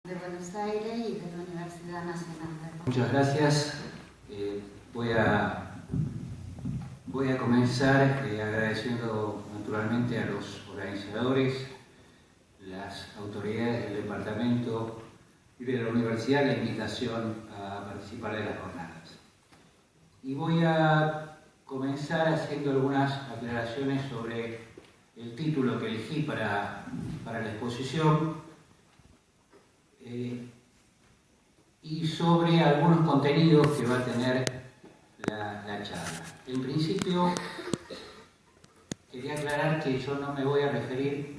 de Buenos Aires y de la Universidad Nacional de Rosario. Muchas gracias. Voy a comenzar agradeciendo naturalmente a los organizadores, las autoridades del departamento y de la universidad la invitación a participar de las jornadas. Y voy a comenzar haciendo algunas aclaraciones sobre el título que elegí para la exposición y sobre algunos contenidos que va a tener la charla. En principio, quería aclarar que yo no me voy a referir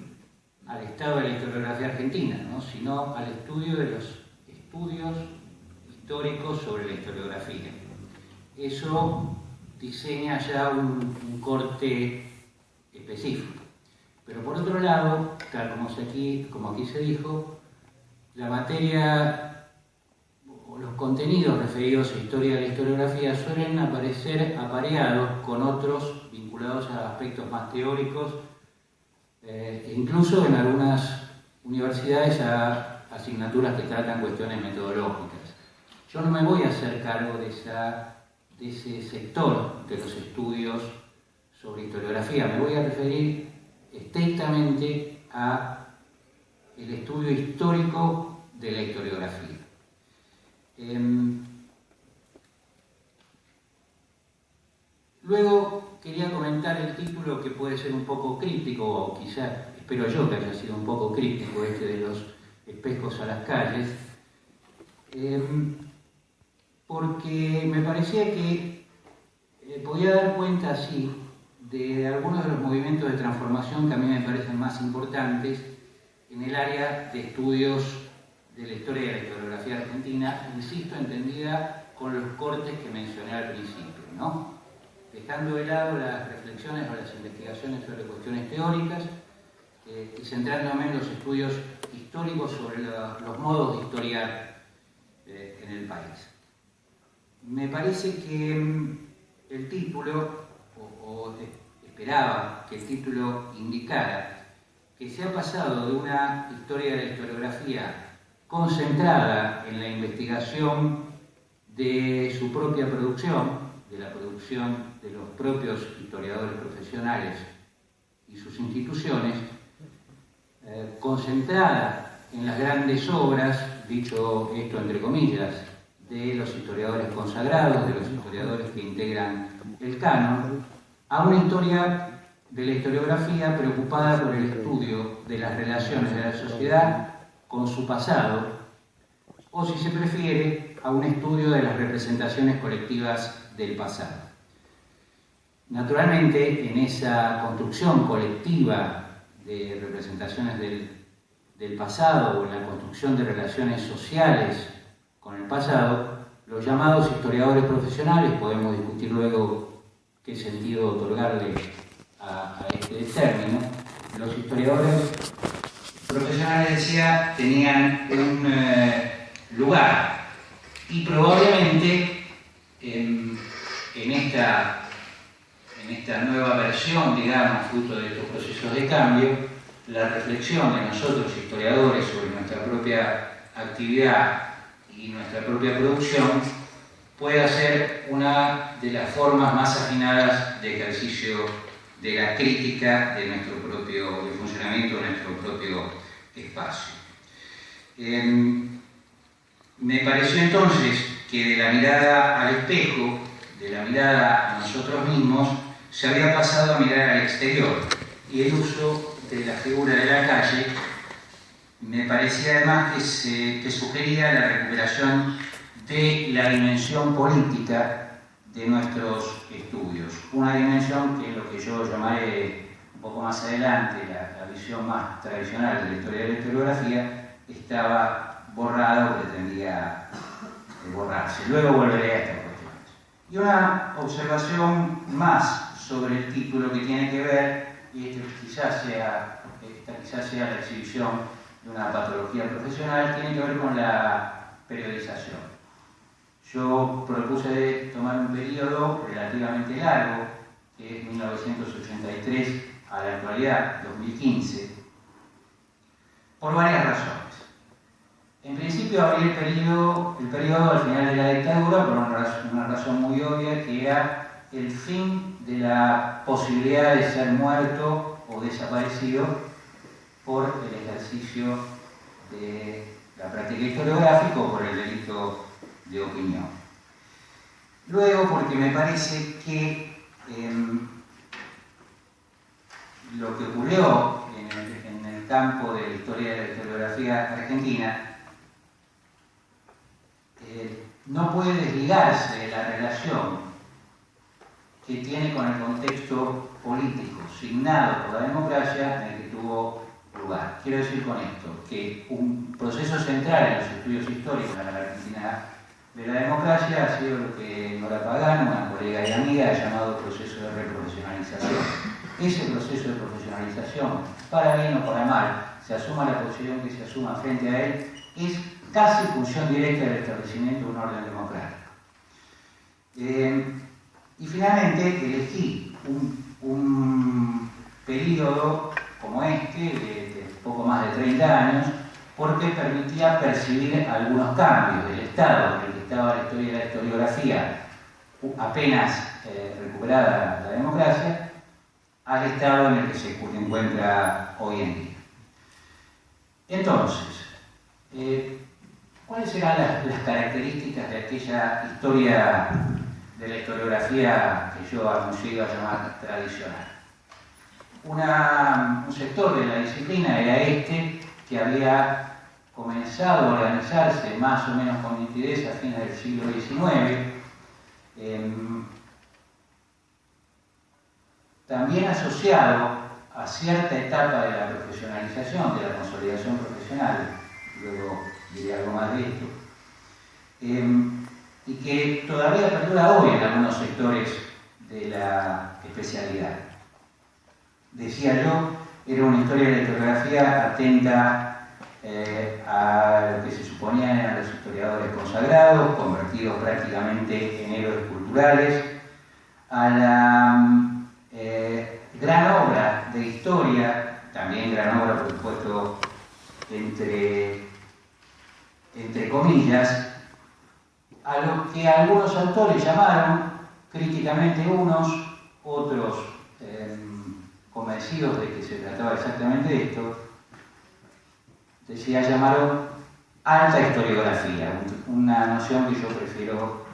al estado de la historiografía argentina, ¿no?, sino al estudio de los estudios históricos sobre la historiografía. Eso diseña ya un corte específico. Pero por otro lado, tal como aquí se dijo, la materia o los contenidos referidos a historia de la historiografía suelen aparecer apareados con otros vinculados a aspectos más teóricos, e incluso en algunas universidades a asignaturas que tratan cuestiones metodológicas. Yo no me voy a hacer cargo de ese sector de los estudios sobre historiografía, me voy a referir estrictamente a el estudio histórico de la historiografía. Luego quería comentar el título, que puede ser un poco crítico, o quizás, espero yo que haya sido un poco crítico, de los espejos a las calles, porque me parecía que podía dar cuenta así de algunos de los movimientos de transformación que a mí me parecen más importantes en el área de estudios de la historia de la historiografía argentina, insisto, entendida con los cortes que mencioné al principio, ¿no?, dejando de lado las reflexiones o las investigaciones sobre cuestiones teóricas y centrándome en los estudios históricos sobre los modos de historiar en el país. Me parece que el título, o esperaba que el título indicara que se ha pasado de una historia de la historiografía concentrada en la investigación de su propia producción, de la producción de los propios historiadores profesionales y sus instituciones, concentrada en las grandes obras, dicho esto entre comillas, de los historiadores consagrados, de los historiadores que integran el canon, a una historia de la historiografía preocupada por el estudio de las relaciones de la sociedad con su pasado, o si se prefiere, a un estudio de las representaciones colectivas del pasado. Naturalmente, en esa construcción colectiva de representaciones del pasado, o en la construcción de relaciones sociales con el pasado, los llamados historiadores profesionales, podemos discutir luego qué sentido otorgarle a este término, los historiadores profesionales, decía, tenían un lugar, y probablemente en esta nueva versión, digamos, fruto de estos procesos de cambio, la reflexión de nosotros historiadores sobre nuestra propia actividad y nuestra propia producción puede ser una de las formas más afinadas de ejercicio de la crítica de nuestro propio, del funcionamiento de nuestro propio espacio. Me pareció entonces que de la mirada al espejo, de la mirada a nosotros mismos, se había pasado a mirar al exterior, y el uso de la figura de la calle me parecía además que sugería la recuperación de la dimensión política de nuestros estudios, una dimensión que es lo que yo llamaré un poco más adelante la visión más tradicional de la historia de la historiografía, estaba borrada o pretendía borrarse. Luego volveré a estas cuestiones. Y una observación más sobre el título que tiene que ver, y esta quizás sea la exhibición de una patología profesional, tiene que ver con la periodización. Yo propuse tomar un periodo relativamente largo, que es 1983 a la actualidad, 2015, por varias razones. En primer principio abrí el periodo al final de la dictadura por una razón muy obvia, que era el fin de la posibilidad de ser muerto o desaparecido por el ejercicio de la práctica historiográfica o por el delito de opinión. Luego, porque me parece que lo que ocurrió en el campo de la historia de la historiografía argentina no puede desligarse de la relación que tiene con el contexto político signado por la democracia en el que tuvo lugar. Quiero decir con esto que un proceso central en los estudios históricos de la Argentina de la democracia ha sido lo que Nora Pagano, una colega y amiga, ha llamado proceso de reprofesionalización. Ese proceso de profesionalización, para bien o para mal, se asuma la posición que se asuma frente a él, es casi función directa del establecimiento de un orden democrático. Y finalmente elegí un periodo como este, de poco más de 30 años, porque permitía percibir algunos cambios del estado en el que estaba la historia de la historiografía, apenas recuperada la democracia, al estado en el que se encuentra hoy en día. Entonces, ¿cuáles serán las características de aquella historia de la historiografía que yo anuncié a llamar tradicional? Un sector de la disciplina era este, que había comenzado a organizarse más o menos con nitidez a fines del siglo XIX, también asociado a cierta etapa de la profesionalización, de la consolidación profesional, luego diré algo más de esto, y que todavía perdura hoy en algunos sectores de la especialidad. Decía yo, era una historia de la historiografía atenta a lo que se suponían eran los historiadores consagrados, convertidos prácticamente en héroes culturales, a la gran obra de historia, también gran obra por supuesto entre comillas, a lo que algunos autores llamaron, críticamente unos, otros convencidos de que se trataba exactamente de esto, llamaron alta historiografía, una noción que yo prefiero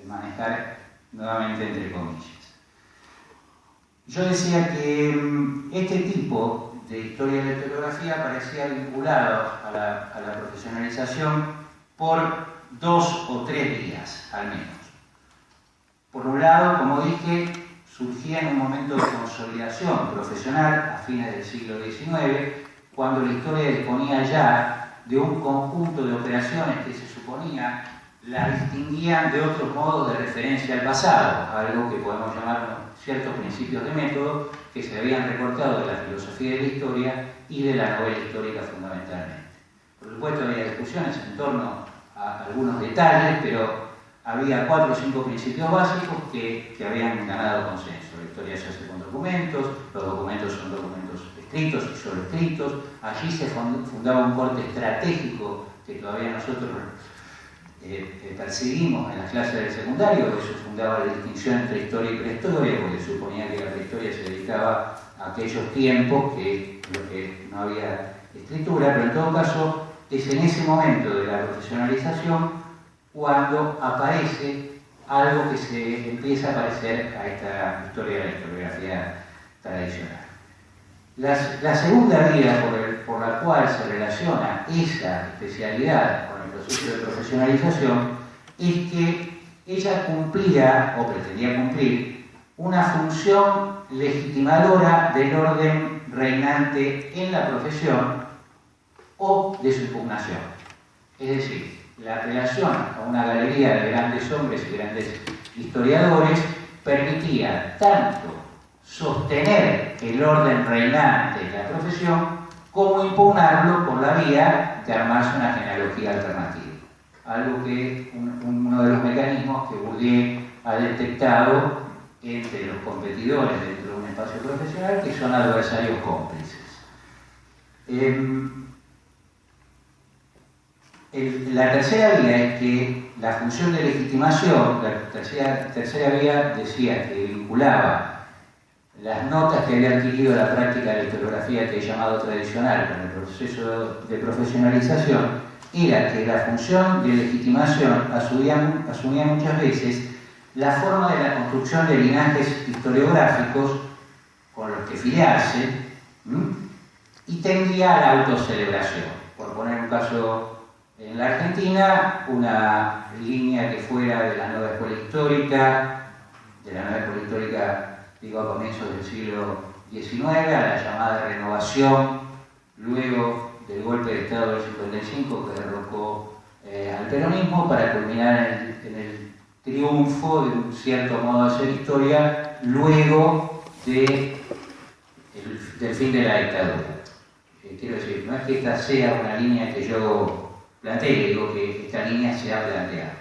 manejar nuevamente entre comillas. Yo decía que este tipo de historia de la historiografía parecía vinculado a la profesionalización por 2 o 3 vías, al menos. Por un lado, como dije, surgía en un momento de consolidación profesional a fines del siglo XIX, cuando la historia disponía ya de un conjunto de operaciones que se suponía la distinguían de otros modos de referencia al pasado, algo que podemos llamar ciertos principios de método que se habían recortado de la filosofía de la historia y de la novela histórica fundamentalmente. Por supuesto había discusiones en torno a algunos detalles, pero había 4 o 5 principios básicos que habían ganado consenso. La historia se hace con documentos, los documentos son documentos escritos y solo escritos. Allí se fundaba un corte estratégico que todavía nosotros percibimos en las clases del secundario, que se fundaba la distinción entre historia y prehistoria, porque se suponía que la prehistoria se dedicaba a aquellos tiempos que no había escritura, pero en todo caso es en ese momento de la profesionalización cuando aparece algo que se empieza a parecer a esta historia de la historiografía tradicional. La segunda vía por la cual se relaciona esa especialidad con el proceso de profesionalización es que ella cumplía, o pretendía cumplir, una función legitimadora del orden reinante en la profesión o de su impugnación. Es decir, la apelación a una galería de grandes hombres y grandes historiadores permitía tanto sostener el orden reinante en la profesión como impugnarlo por la vía de armarse una genealogía alternativa. Algo que uno de los mecanismos que Bourdieu ha detectado entre los competidores dentro de un espacio profesional, que son adversarios cómplices. La tercera vía es que la función de legitimación, la tercera vía decía que vinculaba las notas que había adquirido la práctica de la historiografía que he llamado tradicional con el proceso de profesionalización, era que la función de legitimación asumía muchas veces la forma de la construcción de linajes historiográficos con los que filiarse y tendía a la autocelebración. Por poner un caso, en la Argentina, una línea que fuera de la nueva escuela histórica, digo a comienzos del siglo XIX, a la llamada renovación, luego del golpe de Estado del 55 que derrocó al peronismo para culminar en el triunfo de un cierto modo de hacer historia luego del fin de la dictadura. Quiero decir, no es que esta sea una línea que yo plantee, digo que esta línea se ha planteado.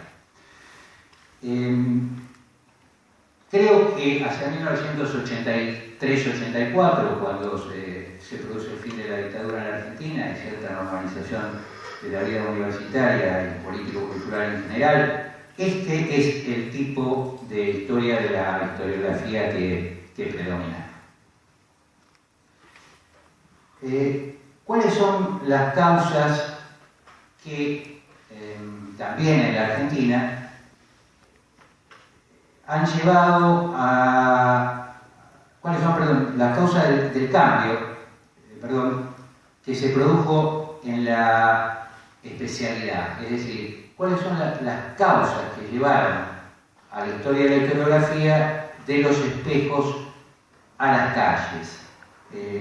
Creo que hacia 1983-84, cuando se produce el fin de la dictadura en la Argentina y cierta normalización de la vida universitaria y político-cultural en general, este es el tipo de historia de la historiografía que predomina. ¿Cuáles son las causas que también en la Argentina han llevado a... ¿Cuáles son, las causas del cambio, que se produjo en la especialidad? Es decir, ¿cuáles son las causas que llevaron a la historia de la historiografía de los espejos a las calles?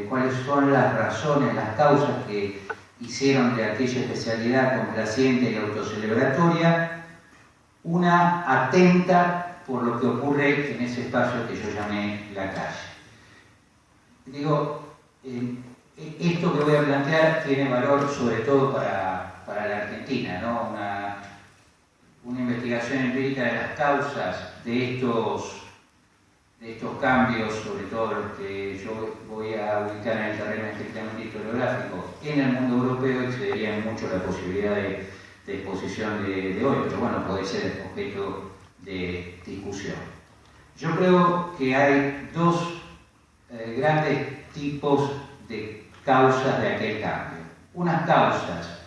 ¿Cuáles son las razones, las causas que hicieron de aquella especialidad complaciente y autocelebratoria una atenta por lo que ocurre en ese espacio que yo llamé la calle? Digo, esto que voy a plantear tiene valor sobre todo para la Argentina, ¿no? Una investigación empírica de las causas de estos cambios, sobre todo los que yo voy a ubicar en el terreno estrictamente historiográfico, en el mundo europeo excedería mucho la posibilidad de exposición de hoy, pero bueno, puede ser objeto de discusión. Yo creo que hay dos grandes tipos de causas de aquel cambio. Unas causas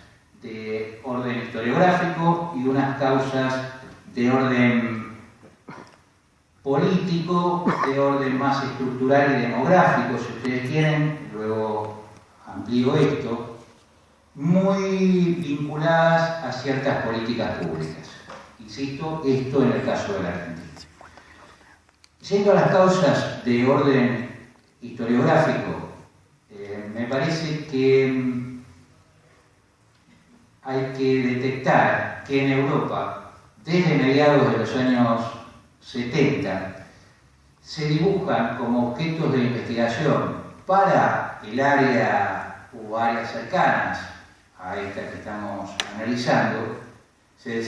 de orden historiográfico y unas causas de orden político, de orden más estructural y demográfico, si ustedes quieren, luego amplío esto, muy vinculadas a ciertas políticas públicas. Insisto, esto en el caso de la Argentina. Yendo a las causas de orden historiográfico, me parece que hay que detectar que en Europa, desde mediados de los años 70, se dibujan como objetos de investigación para el área o áreas cercanas a esta que estamos analizando, se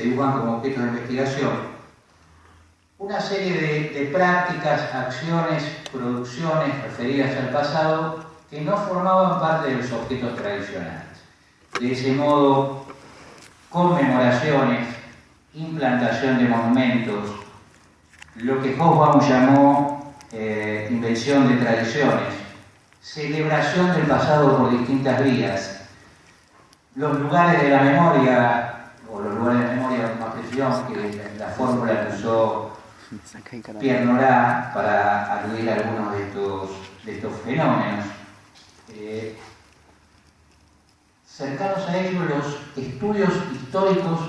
dibujan como objetos de investigación una serie de prácticas, acciones, producciones referidas al pasado que no formaban parte de los objetos tradicionales. De ese modo, conmemoraciones, implantación de monumentos, lo que Hobsbawm llamó invención de tradiciones, celebración del pasado por distintas vías, los lugares de la memoria, o los lugares de memoria con más precisión, que es la fórmula que usó Pierre Nora para aludir a algunos de estos fenómenos. Cercanos a ellos los estudios históricos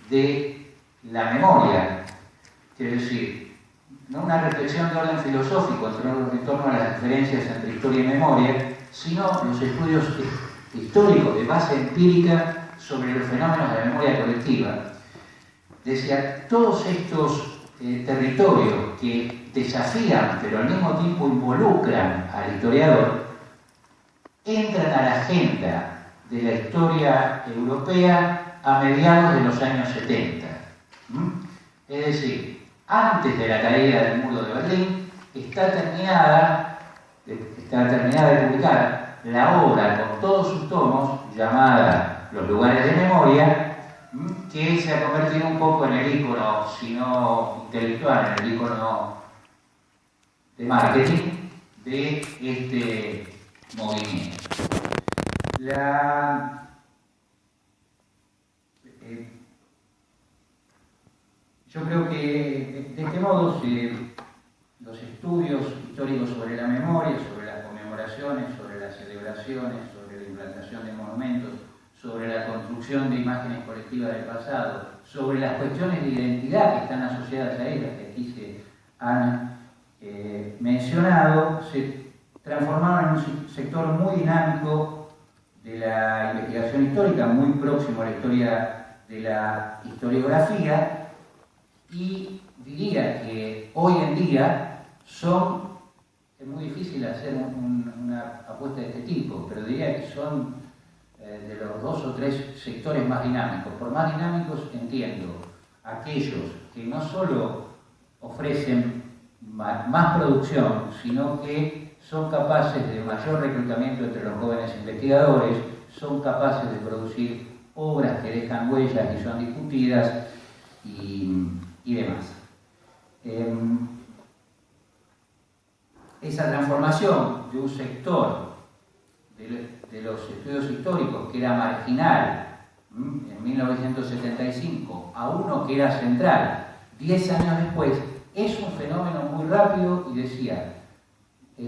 de la memoria, quiero decir, no una reflexión de orden filosófico en torno a las diferencias entre historia y memoria, sino los estudios históricos de base empírica sobre los fenómenos de memoria colectiva. Decía, todos estos territorios que desafían, pero al mismo tiempo involucran al historiador, entran a la agenda de la historia europea a mediados de los años 70. Es decir, antes de la caída del muro de Berlín, está terminada de publicar la obra con todos sus tomos llamada los lugares de memoria, que se ha convertido un poco en el ícono, si no intelectual, en el ícono de marketing de este movimiento. Yo creo que de este modo los estudios históricos sobre la memoria, sobre las conmemoraciones, sobre las celebraciones, sobre la implantación de monumentos, sobre la construcción de imágenes colectivas del pasado, sobre las cuestiones de identidad que están asociadas a ellas, que aquí se han mencionado, se transformaron en un sector muy dinámico de la investigación histórica, muy próximo a la historia de la historiografía, y diría que hoy en día es muy difícil hacer una apuesta de este tipo, pero diría que son de los 2 o 3 sectores más dinámicos. Por más dinámicos entiendo aquellos que no solo ofrecen más producción, sino que son capaces de mayor reclutamiento entre los jóvenes investigadores, son capaces de producir obras que dejan huellas y son discutidas y demás. Esa transformación de un sector de los estudios históricos que era marginal en 1975 a uno que era central 10 años después es un fenómeno muy rápido y decía,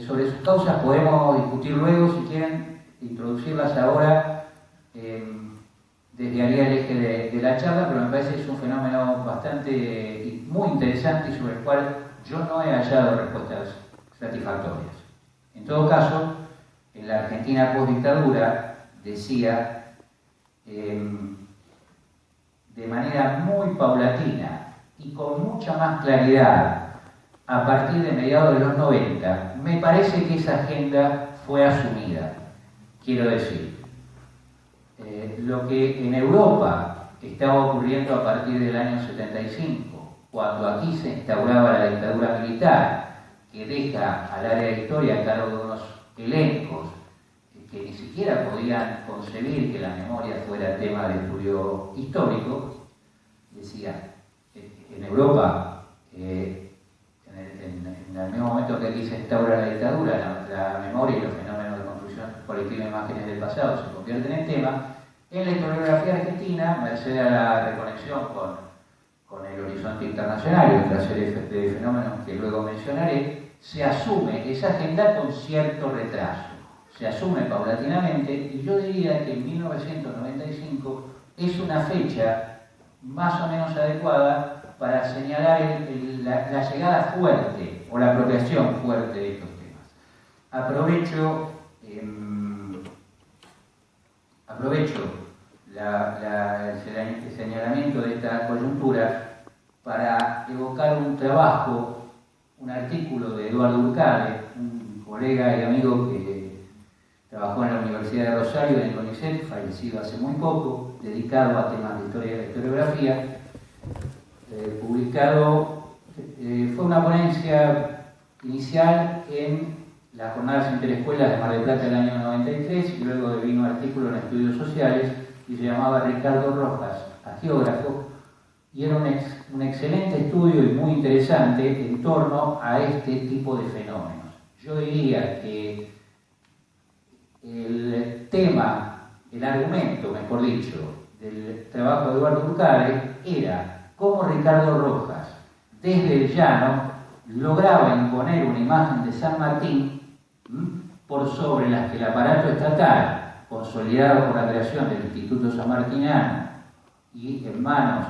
sobre sus causas podemos discutir luego si quieren introducirlas ahora desviaría el eje de la charla, pero me parece que es un fenómeno bastante muy interesante y sobre el cual yo no he hallado respuestas satisfactorias. En todo caso, en la Argentina post-dictadura decía de manera muy paulatina y con mucha más claridad a partir de mediados de los 90, me parece que esa agenda fue asumida. Quiero decir, lo que en Europa estaba ocurriendo a partir del año 75, cuando aquí se instauraba la dictadura militar, que deja al área de historia a cargo de unos elencos que ni siquiera podían concebir que la memoria fuera tema de estudio histórico, decía, en Europa, en el mismo momento que aquí se instaura la dictadura, la memoria y los fenómenos de construcción colectiva de imágenes del pasado se convierten en tema. En la historiografía argentina, merced a la reconexión con el horizonte internacional y otra serie de fenómenos que luego mencionaré, se asume esa agenda con cierto retraso. Se asume paulatinamente y yo diría que en 1995 es una fecha más o menos adecuada para señalar la llegada fuerte o la apropiación fuerte de estos temas. Aprovecho el señalamiento de esta coyuntura para evocar un trabajo, un artículo de Eduardo Urcade, un colega y amigo que trabajó en la Universidad de Rosario, en el CONICET, fallecido hace muy poco, dedicado a temas de historia y de historiografía, publicado, fue una ponencia inicial en las jornadas interescuelas de Mar del Plata del año 93 y luego vino un artículo en Estudios Sociales y se llamaba Ricardo Rojas, geógrafo, y era un excelente estudio y muy interesante en torno a este tipo de fenómenos. Yo diría que el tema, el argumento, mejor dicho, del trabajo de Eduardo Urcade era cómo Ricardo Rojas, desde el llano, lograba imponer una imagen de San Martín por sobre las que el aparato estatal, consolidado por la creación del Instituto Sanmartiniano y en manos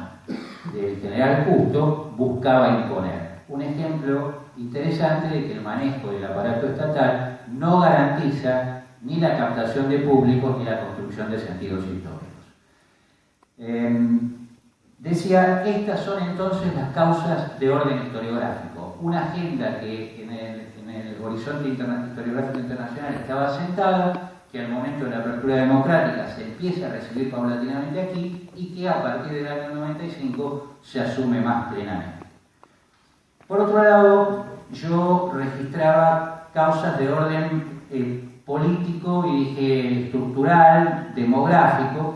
del general Justo, buscaba imponer. Un ejemplo interesante de que el manejo del aparato estatal no garantiza ni la captación de públicos ni la construcción de sentidos históricos. Decía, estas son entonces las causas de orden historiográfico. Una agenda que en el horizonte historiográfico internacional estaba asentada, que al momento de la apertura democrática se empieza a recibir paulatinamente aquí y que a partir del año 95 se asume más plenamente. Por otro lado, yo registraba causas de orden político y dije estructural, demográfico,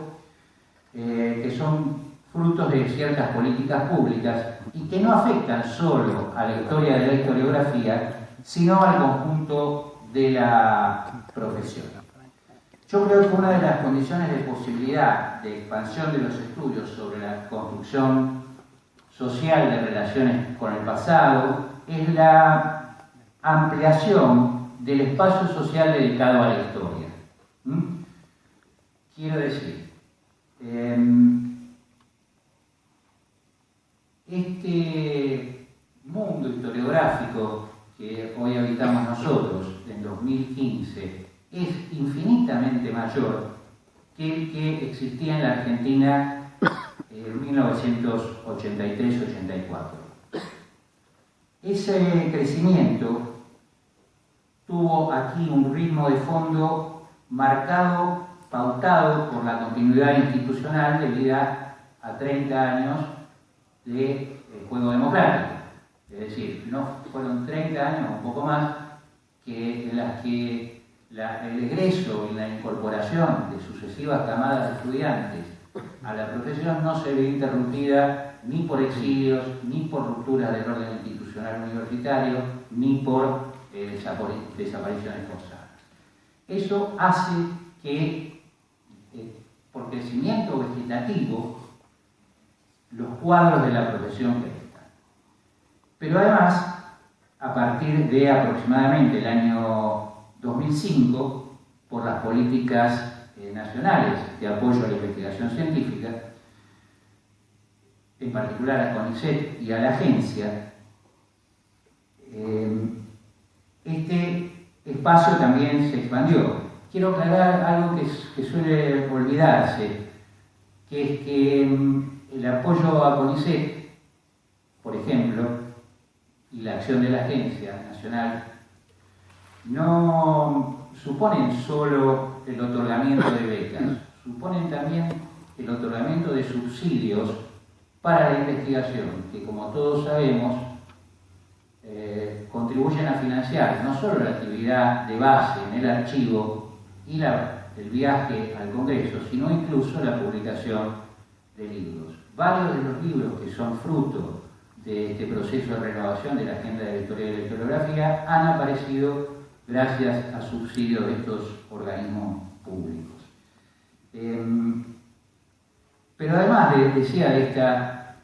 que son frutos de ciertas políticas públicas y que no afectan solo a la historia de la historiografía, sino al conjunto de la profesión. Yo creo que una de las condiciones de posibilidad de expansión de los estudios sobre la construcción social de relaciones con el pasado es la ampliación del espacio social dedicado a la historia. Quiero decir, este mundo historiográfico que hoy habitamos nosotros en 2015 es infinitamente mayor que el que existía en la Argentina en 1983-84. Ese crecimiento tuvo aquí un ritmo de fondo marcado, pautado por la continuidad institucional debida a 30 años de juego democrático. Es decir, no fueron 30 años, un poco más, en las que el egreso y la incorporación de sucesivas camadas de estudiantes a la profesión no se ve interrumpida ni por exilios, ni por rupturas del orden institucional universitario, ni por desapariciones forzadas. Eso hace que, por crecimiento vegetativo, los cuadros de la profesión crezcan. Pero además, a partir de aproximadamente el año 2005, por las políticas nacionales de apoyo a la investigación científica, en particular a CONICET y a la agencia, este espacio también se expandió. Quiero aclarar algo que suele olvidarse, que es que el apoyo a CONICET, por ejemplo, y la acción de la Agencia Nacional, no suponen solo el otorgamiento de becas, suponen también el otorgamiento de subsidios para la investigación, que como todos sabemos, contribuyen a financiar no solo la actividad de base en el archivo y el viaje al Congreso, sino incluso la publicación de libros. Varios de los libros que son fruto de este proceso de renovación de la agenda de la historia de la historiografía han aparecido gracias a subsidios de estos organismos públicos. Pero además decía de esta...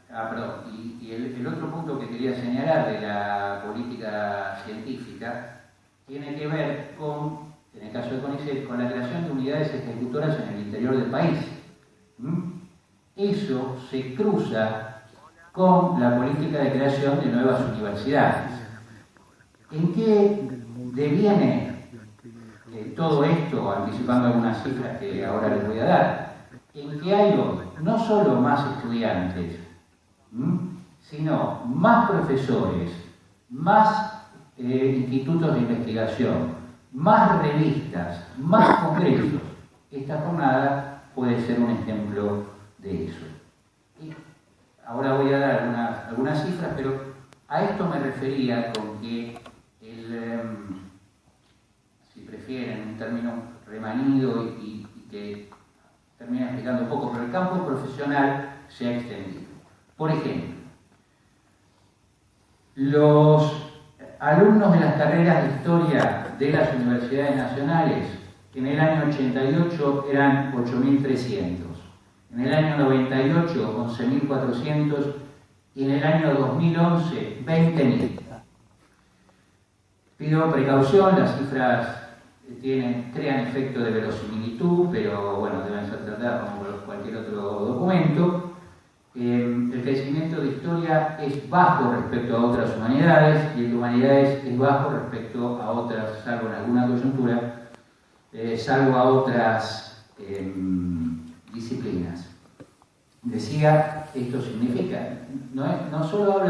y el otro punto que quería señalar de la política científica tiene que ver con, en el caso de CONICET, con la creación de unidades ejecutoras en el interior del país. Eso se cruza con la política de creación de nuevas universidades. ¿En qué deviene todo esto, anticipando algunas cifras que ahora les voy a dar? En que hay hoy no solo más estudiantes, sino más profesores, más institutos de investigación, más revistas, más congresos. Esta jornada puede ser un ejemplo de eso. Y ahora voy a dar algunas cifras, pero a esto me refería con que si prefieren un término remanido y que termina explicando un poco, pero el campo profesional se ha extendido. Por ejemplo, los alumnos de las carreras de historia de las universidades nacionales en el año 88 eran 8.300, en el año 98 11.400 y en el año 2011 20.000. Pido precaución, las cifras crean efecto de verosimilitud, pero bueno, deben ser tratadas como cualquier otro documento. El crecimiento de historia es bajo respecto a otras humanidades y el de humanidades es bajo respecto a otras, salvo en alguna coyuntura, salvo a otras disciplinas. Decía, esto significa, no solo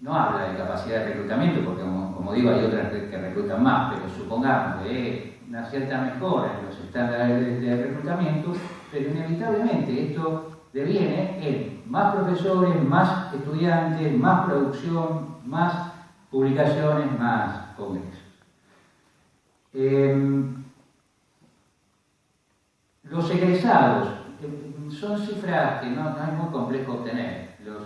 no habla de capacidad de reclutamiento, porque como digo, hay otras que reclutan más, pero supongamos que una cierta mejora en los estándares de reclutamiento, pero inevitablemente esto deviene en más profesores, más estudiantes, más producción, más publicaciones, más congresos. Los egresados, son cifras que no es muy complejo obtener. Los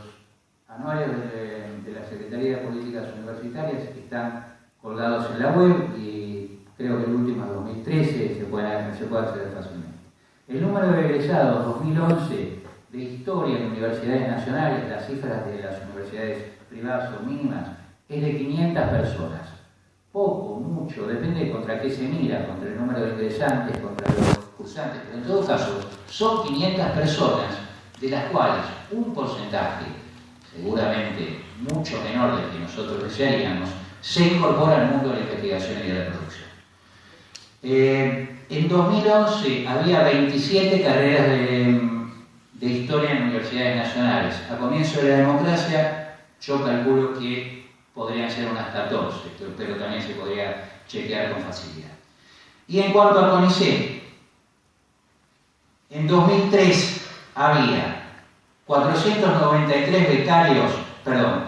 anuarios de la Secretaría de Políticas Universitarias están colgados en la web y creo que el último es 2013, se puede acceder fácilmente. El número de egresados 2011 de historia en universidades nacionales, las cifras de las universidades privadas son mínimas, es de 500 personas. Poco, mucho, depende contra qué se mira, contra el número de ingresantes, contra los cursantes, pero en todo caso son 500 personas, de las cuales un porcentaje, seguramente mucho menor del que nosotros desearíamos, se incorpora al mundo de la investigación y de la producción. En 2011 había 27 carreras de historia en universidades nacionales. A comienzo de la democracia, yo calculo que podrían ser unas 14, pero también se podría chequear con facilidad. Y en cuanto a CONICET, en 2003 había 493 becarios,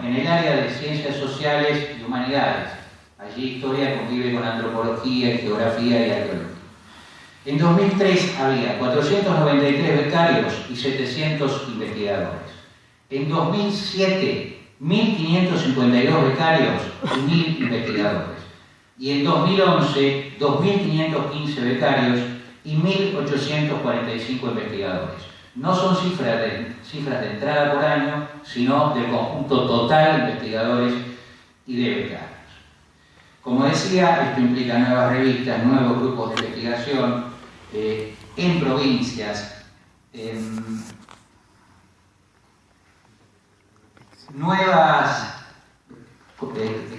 en el área de ciencias sociales y humanidades. Allí historia convive con antropología, geografía y arqueología. En 2003 había 493 becarios y 700 investigadores. En 2007, 1.552 becarios y 1.000 investigadores. Y en 2011, 2.515 becarios y 1.845 investigadores. No son cifras de entrada por año, sino del conjunto total de investigadores y de becarios. Como decía, esto implica nuevas revistas, nuevos grupos de investigación en provincias, nuevas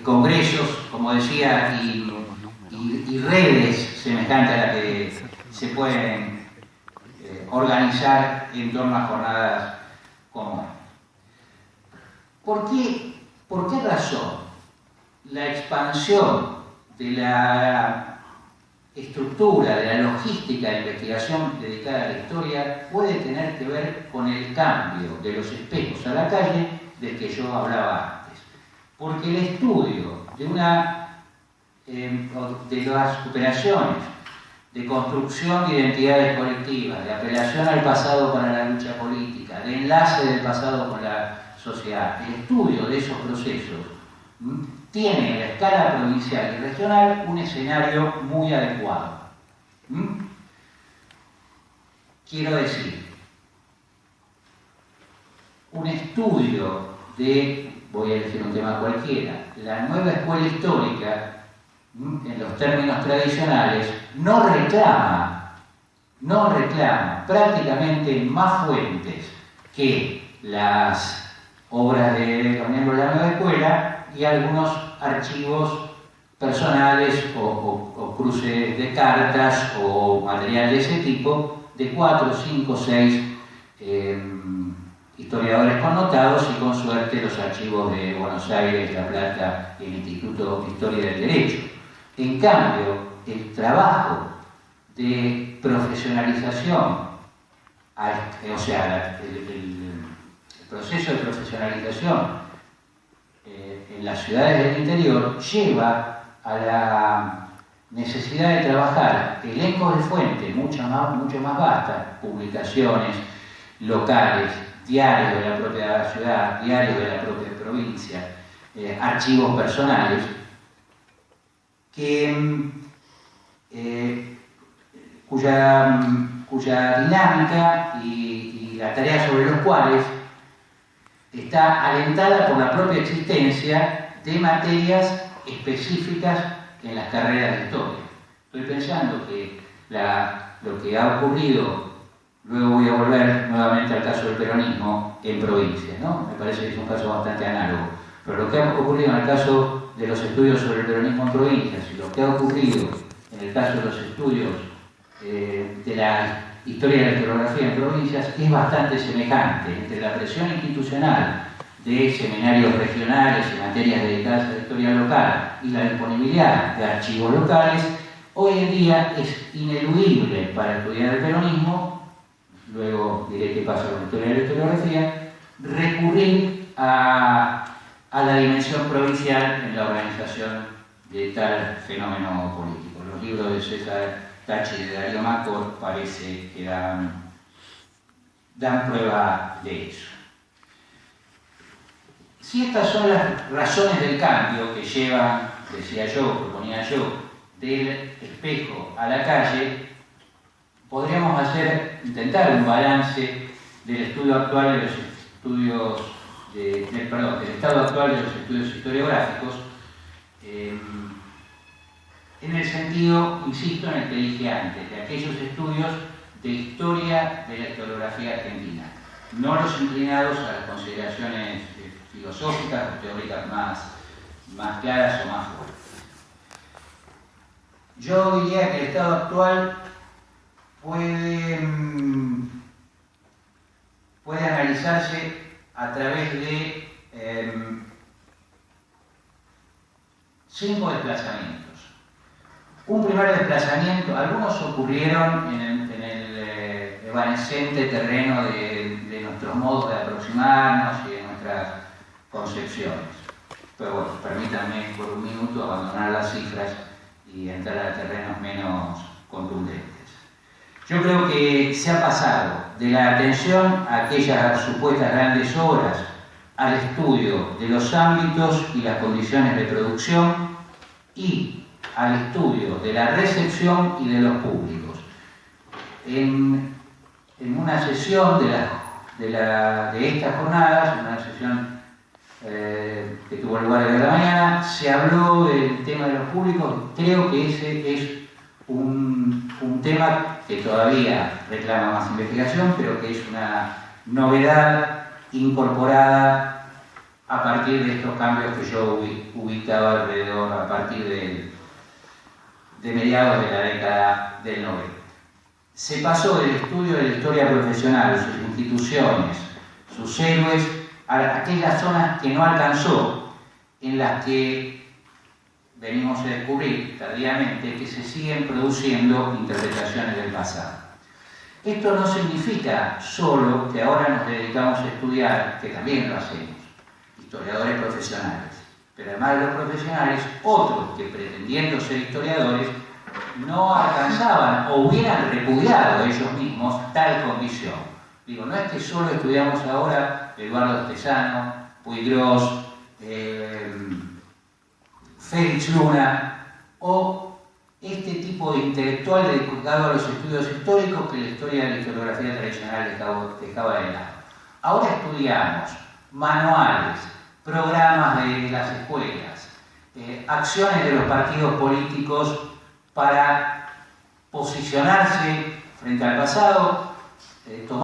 congresos, como decía, y redes semejantes a las que se pueden organizar en torno a jornadas comunes. ¿Por qué razón la expansión de la estructura, de la logística de investigación dedicada a la historia puede tener que ver con el cambio de los espejos a la calle del que yo hablaba antes? Porque el estudio de las operaciones de construcción de identidades colectivas, de apelación al pasado para la lucha política, de enlace del pasado con la sociedad, el estudio de esos procesos tiene en la escala provincial y regional un escenario muy adecuado. Quiero decir, un estudio de, voy a decir un tema cualquiera, la nueva escuela histórica, en los términos tradicionales, no reclama prácticamente más fuentes que las obras de los miembros de la nueva escuela y algunos archivos personales o cruces de cartas o material de ese tipo de 4, 5, 6 historiadores connotados y con suerte los archivos de Buenos Aires, La Plata y el Instituto de Historia del Derecho. En cambio, el trabajo de profesionalización, o sea, el proceso de profesionalización en las ciudades del interior lleva a la necesidad de trabajar elencos de fuentes mucho más vastas, publicaciones locales, diarios de la propia ciudad, diarios de la propia provincia, archivos personales, cuya dinámica y la tarea sobre los cuales está alentada por la propia existencia de materias específicas en las carreras de historia. Estoy pensando que lo que ha ocurrido, luego voy a volver nuevamente al caso del peronismo en provincias, ¿no? Me parece que es un caso bastante análogo, pero lo que ha ocurrido en el caso de los estudios sobre el peronismo en provincias y lo que ha ocurrido en el caso de los estudios de la historia de la historiografía en provincias es bastante semejante entre la presión institucional de seminarios regionales y materias dedicadas a la historia local y la disponibilidad de archivos locales. Hoy en día es ineludible para estudiar el peronismo, luego diré qué pasa con la historia de la historiografía, recurrir a la dimensión provincial en la organización de tal fenómeno político. Los libros de César Tachi y de Darío Macor parece que dan dan prueba de eso. Si estas son las razones del cambio que llevan, decía yo, proponía yo, del espejo a la calle, podríamos intentar un balance del estudio actual de los estudios, del estado actual de los estudios historiográficos, en el sentido, insisto, en el que dije antes, de aquellos estudios de historia de la historiografía argentina, no los inclinados a las consideraciones filosóficas o teóricas más claras o más fuertes. Yo diría que el estado actual puede analizarse a través de 5 desplazamientos. Un primer desplazamiento, algunos ocurrieron en el evanescente terreno de nuestros modos de aproximarnos y de nuestras concepciones. Pero bueno, permítanme por un minuto abandonar las cifras y entrar a terrenos menos contundentes. Yo creo que se ha pasado de la atención a aquellas supuestas grandes obras al estudio de los ámbitos y las condiciones de producción y al estudio de la recepción y de los públicos. En una sesión de estas jornadas, en una sesión que tuvo lugar en la mañana, se habló del tema de los públicos. Creo que ese es un tema que todavía reclama más investigación, pero que es una novedad incorporada a partir de estos cambios que yo ubicaba alrededor, a partir de mediados de la década del 90. Se pasó del estudio de la historia profesional, sus instituciones, sus héroes, a aquellas zonas que no alcanzó, en las que venimos a descubrir tardíamente que se siguen produciendo interpretaciones del pasado. Esto no significa solo que ahora nos dedicamos a estudiar, que también lo hacemos, historiadores profesionales, pero además de los profesionales, otros que pretendiendo ser historiadores no alcanzaban o hubieran repudiado ellos mismos tal condición. Digo, no es que solo estudiamos ahora Eduardo Stesano, Puigros, Félix Luna, o este tipo de intelectual dedicado a los estudios históricos que la historia de la historiografía tradicional dejaba de lado. Ahora estudiamos manuales, programas de las escuelas, acciones de los partidos políticos para posicionarse frente al pasado,